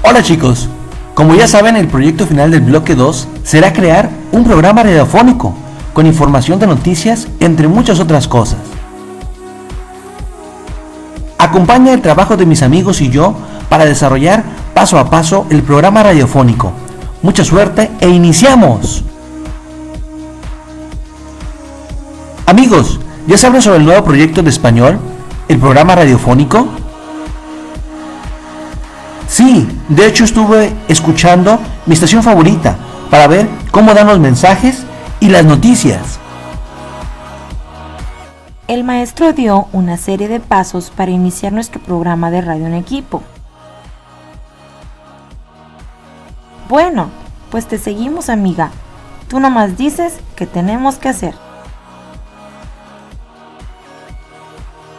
Hola chicos, como ya saben, el proyecto final del bloque 2 será crear un programa radiofónico con información de noticias, entre muchas otras cosas. Acompaña el trabajo de mis amigos y yo para desarrollar paso a paso el programa radiofónico. Mucha suerte e iniciamos. Amigos, ¿ya saben sobre el nuevo proyecto de español, el programa radiofónico? Sí, de hecho estuve escuchando mi estación favorita para ver cómo dan los mensajes y las noticias. El maestro dio una serie de pasos para iniciar nuestro programa de radio en equipo. Bueno, pues te seguimos, amiga. Tú nomás dices qué tenemos que hacer.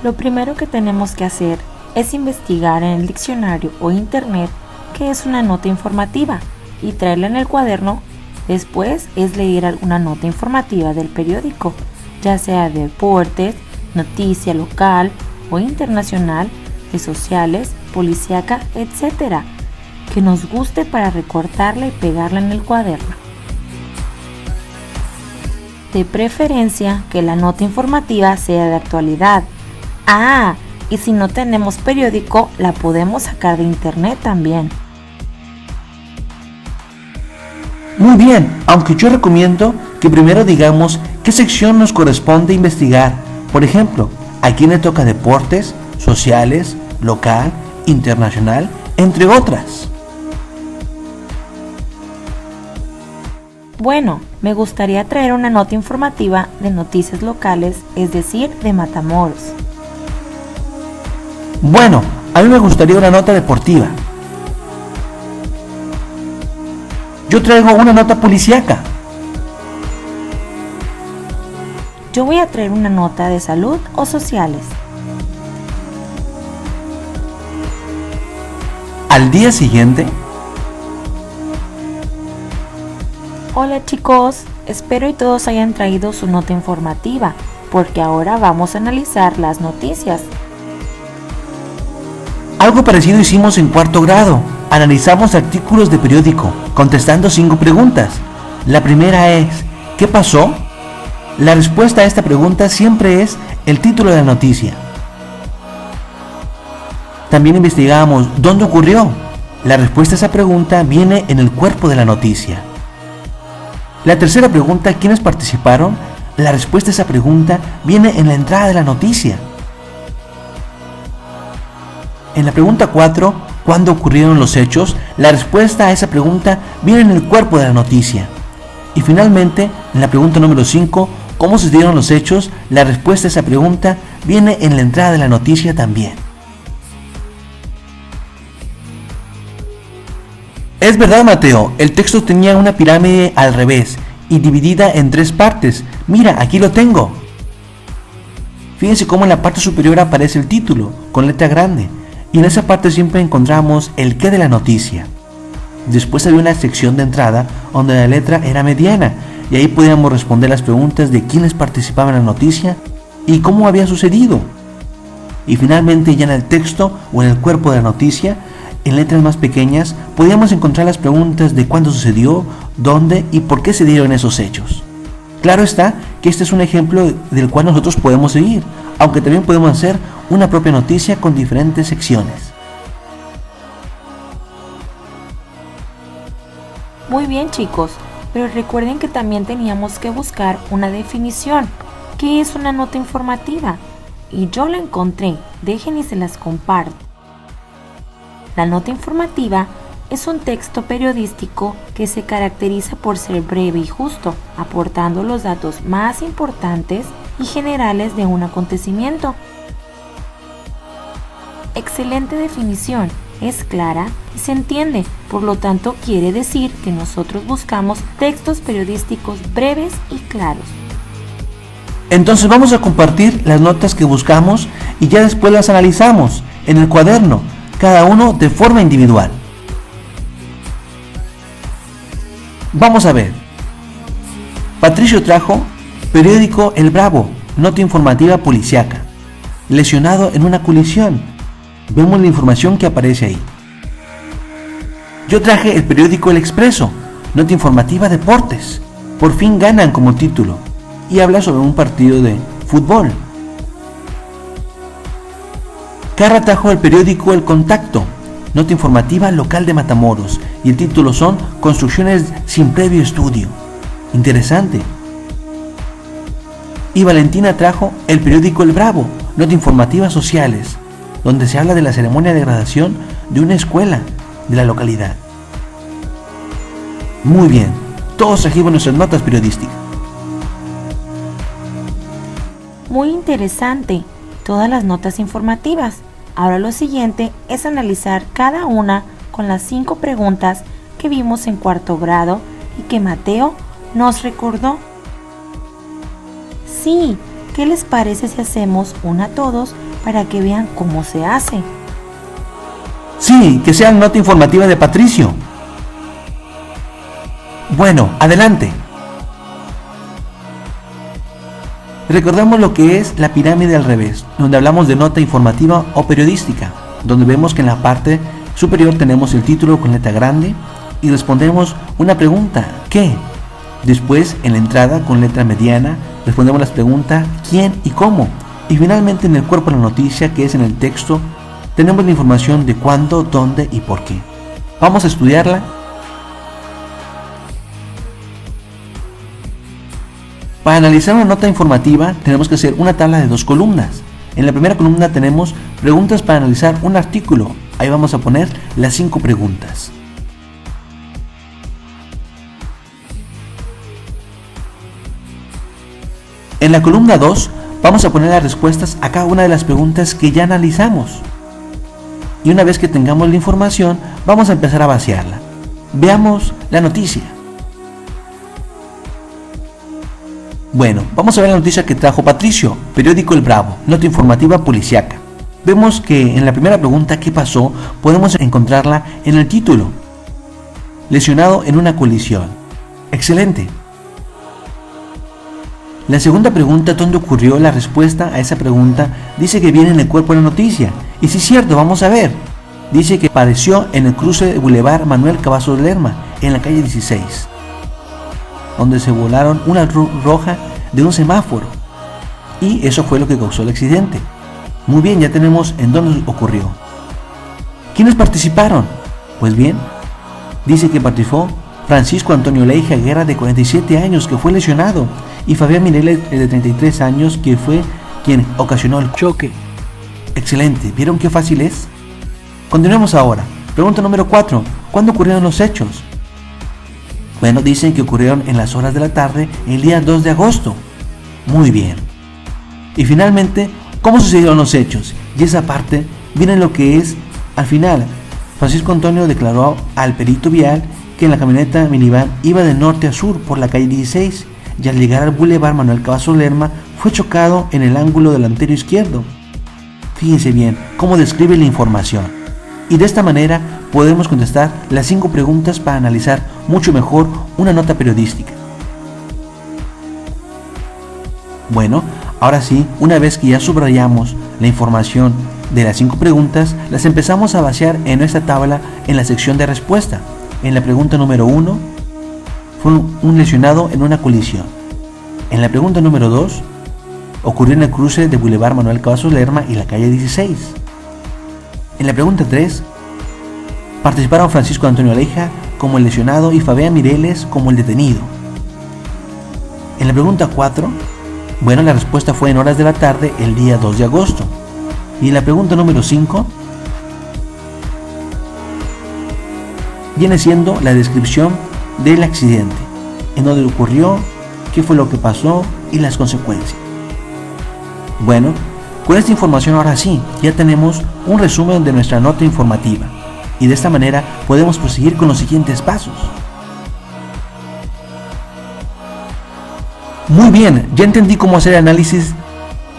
Lo primero que tenemos que hacer es investigar en el diccionario o internet qué es una nota informativa y traerla en el cuaderno. Después es leer alguna nota informativa del periódico, ya sea de deportes, noticia local o internacional, de sociales, policíaca, etc., que nos guste para recortarla y pegarla en el cuaderno. De preferencia que la nota informativa sea de actualidad. Y si no tenemos periódico, la podemos sacar de internet también. Muy bien, aunque yo recomiendo que primero digamos qué sección nos corresponde investigar. Por ejemplo, a quién le toca deportes, sociales, local, internacional, entre otras. Bueno, me gustaría traer una nota informativa de noticias locales, es decir, de Matamoros. Bueno, a mí me gustaría una nota deportiva. Yo traigo una nota policíaca. Yo voy a traer una nota de salud o sociales. Al día siguiente. Hola chicos, espero y todos hayan traído su nota informativa, porque ahora vamos a analizar las noticias. Algo parecido hicimos en cuarto grado. Analizamos artículos de periódico, contestando 5 preguntas. La primera es, ¿qué pasó? La respuesta a esta pregunta siempre es el título de la noticia. También investigamos, ¿dónde ocurrió? La respuesta a esa pregunta viene en el cuerpo de la noticia. La tercera pregunta, ¿quiénes participaron? La respuesta a esa pregunta viene en la entrada de la noticia. En la pregunta 4, ¿cuándo ocurrieron los hechos? La respuesta a esa pregunta viene en el cuerpo de la noticia. Y finalmente, en la pregunta número 5, ¿cómo se dieron los hechos? La respuesta a esa pregunta viene en la entrada de la noticia también. Es verdad, Mateo, el texto tenía una pirámide al revés y dividida en 3 partes. Mira, aquí lo tengo. Fíjense cómo en la parte superior aparece el título, con letra grande. Y en esa parte siempre encontramos el qué de la noticia. Después había una sección de entrada donde la letra era mediana y ahí podíamos responder las preguntas de quiénes participaban en la noticia y cómo había sucedido. Y finalmente ya en el texto o en el cuerpo de la noticia, en letras más pequeñas, podíamos encontrar las preguntas de cuándo sucedió, dónde y por qué se dieron esos hechos. Claro está que este es un ejemplo del cual nosotros podemos seguir, aunque también podemos hacer una propia noticia con diferentes secciones. Muy bien chicos, pero recuerden que también teníamos que buscar una definición. ¿Qué es una nota informativa? Y yo la encontré, dejen y se las comparto. La nota informativa es un texto periodístico que se caracteriza por ser breve y justo, aportando los datos más importantes y generales de un acontecimiento. Excelente definición, es clara y se entiende, por lo tanto quiere decir que nosotros buscamos textos periodísticos breves y claros. Entonces vamos a compartir las notas que buscamos y ya después las analizamos en el cuaderno, cada uno de forma individual. Vamos a ver. Patricio trajo periódico El Bravo, nota informativa policíaca. Lesionado en una colisión. Vemos la información que aparece ahí. Yo traje el periódico El Expreso, nota informativa deportes. Por fin ganan como título y habla sobre un partido de fútbol. Carra trajo el periódico El Contacto, nota informativa local de Matamoros, y el título son Construcciones sin previo estudio. Interesante. Y Valentina trajo el periódico El Bravo, nota informativa sociales, donde se habla de la ceremonia de graduación de una escuela de la localidad. Muy bien, todos trajimos nuestras notas periodísticas. Muy interesante, todas las notas informativas. Ahora lo siguiente es analizar cada una con las 5 preguntas que vimos en cuarto grado y que Mateo nos recordó. Sí, ¿qué les parece si hacemos una todos para que vean cómo se hace? Sí, que sea nota informativa de Patricio. Bueno, adelante. Recordamos lo que es la pirámide al revés, donde hablamos de nota informativa o periodística, donde vemos que en la parte superior tenemos el título con letra grande y respondemos una pregunta, ¿qué? Después, en la entrada con letra mediana, respondemos las preguntas ¿quién y cómo? Y finalmente en el cuerpo de la noticia, que es en el texto, tenemos la información de cuándo, dónde y por qué. Vamos a estudiarla. Para analizar una nota informativa tenemos que hacer una tabla de 2 columnas. En la primera columna tenemos preguntas para analizar un artículo. Ahí vamos a poner las 5 preguntas. En la columna 2 vamos a poner las respuestas a cada una de las preguntas que ya analizamos. Y una vez que tengamos la información, vamos a empezar a vaciarla. Veamos la noticia. Bueno, vamos a ver la noticia que trajo Patricio, periódico El Bravo, nota informativa policiaca. Vemos que en la primera pregunta ¿qué pasó? Podemos encontrarla en el título. Lesionado en una colisión. Excelente. La segunda pregunta, ¿dónde ocurrió? La respuesta a esa pregunta dice que viene en el cuerpo de la noticia. Y si es cierto, vamos a ver. Dice que apareció en el cruce de Boulevard Manuel Cavazos Lerma, en la calle 16. Donde se volaron una luz roja de un semáforo. Y eso fue lo que causó el accidente. Muy bien, ya tenemos en dónde ocurrió. ¿Quiénes participaron? Pues bien, dice que participó Francisco Antonio Leija Guerra, de 47 años, que fue lesionado, y Fabián Mireles, de 33 años, que fue quien ocasionó el choque. Excelente, ¿vieron qué fácil es? Continuemos ahora. Pregunta número 4. ¿Cuándo ocurrieron los hechos? Bueno, dicen que ocurrieron en las horas de la tarde, el día 2 de agosto. Muy bien. Y finalmente, ¿cómo sucedieron los hechos? Y esa parte viene lo que es al final. Francisco Antonio declaró al perito vial que en la camioneta minivan iba de norte a sur por la calle 16 y al llegar al Boulevard Manuel Cavazos Lerma fue chocado en el ángulo delantero izquierdo. Fíjense bien cómo describe la información. Y de esta manera podemos contestar las 5 preguntas para analizar mucho mejor una nota periodística. Bueno, ahora sí, una vez que ya subrayamos la información de las 5 preguntas, las empezamos a vaciar en nuestra tabla en la sección de respuesta. En la pregunta número 1, fue un lesionado en una colisión. En la pregunta número 2, ocurrió en el cruce de Boulevard Manuel Cavazos Lerma y la calle 16. En la pregunta 3, participaron Francisco Antonio Leija como el lesionado y Fabián Mireles como el detenido. En la pregunta 4, bueno, la respuesta fue en horas de la tarde el día 2 de agosto. Y en la pregunta número 5, viene siendo la descripción del accidente, en dónde ocurrió, qué fue lo que pasó y las consecuencias. Bueno, con esta información ahora sí, ya tenemos un resumen de nuestra nota informativa y de esta manera podemos proseguir con los siguientes pasos. Muy bien, ya entendí cómo hacer análisis.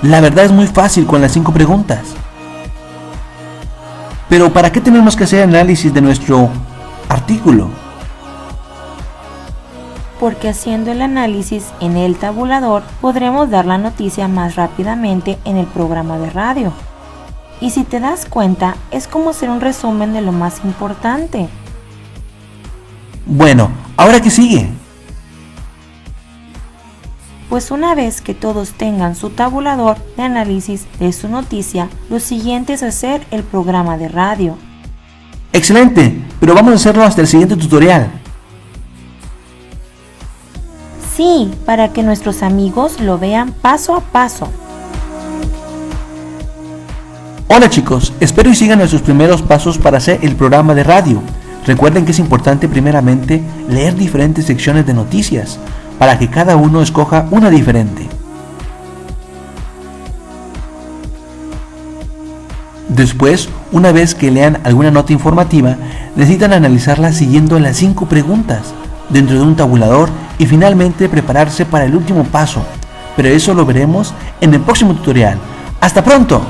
La verdad es muy fácil con las 5 preguntas. Pero ¿para qué tenemos que hacer análisis de nuestro artículo? Porque haciendo el análisis en el tabulador podremos dar la noticia más rápidamente en el programa de radio. Y si te das cuenta, es como hacer un resumen de lo más importante. Bueno, ¿ahora qué sigue? Pues una vez que todos tengan su tabulador de análisis de su noticia, lo siguiente es hacer el programa de radio. ¡Excelente! Pero vamos a hacerlo hasta el siguiente tutorial. Sí, para que nuestros amigos lo vean paso a paso. Hola chicos, espero y sigan nuestros primeros pasos para hacer el programa de radio. Recuerden que es importante primeramente leer diferentes secciones de noticias, para que cada uno escoja una diferente. Después, una vez que lean alguna nota informativa, necesitan analizarla siguiendo las 5 preguntas dentro de un tabulador y finalmente prepararse para el último paso. Pero eso lo veremos en el próximo tutorial. ¡Hasta pronto!